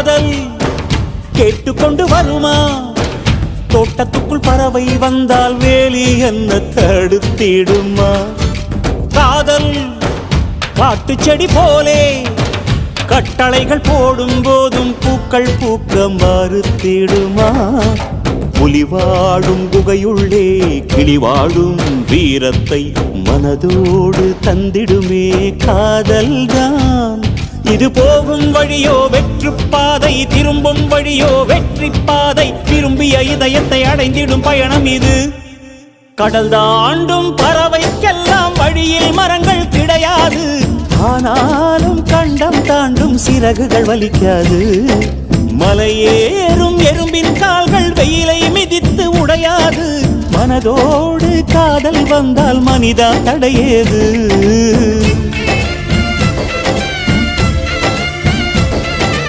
காதல் கேட்டுக்கொண்டு வருமா? தோட்டத்துக்குள் பறவை வந்தால் வேலி என்ன தடுத்திடுமா? காதல் காட்டு செடி போலே கட்டளைகள் போடும் போதும் பூக்கள் பூக்க மறுத்திடுமா? புலி வாழும் குகையுள்ளே கிளி வாழும் வீரத்தை மனதோடு தந்திடுமே காதல்தான். இது போகும் வழியோ வெற்று பாதை, திரும்பும் வழியோ வெற்றி பாதை. திரும்பிய இதயத்தை அடைந்திடும் பயணம் இது. கடல் தாண்டும் பறவைக்கெல்லாம் வழியில் மரங்கள் கிடையாது. ஆனாலும் கண்டம் தாண்டும் சிறகுகள் வலிக்காது. மலையேறும் எறும்பின் கால்கள் வெயிலை மிதித்து உடையாது. மனதோடு காதல் வந்தால் மனிதா தடையேது.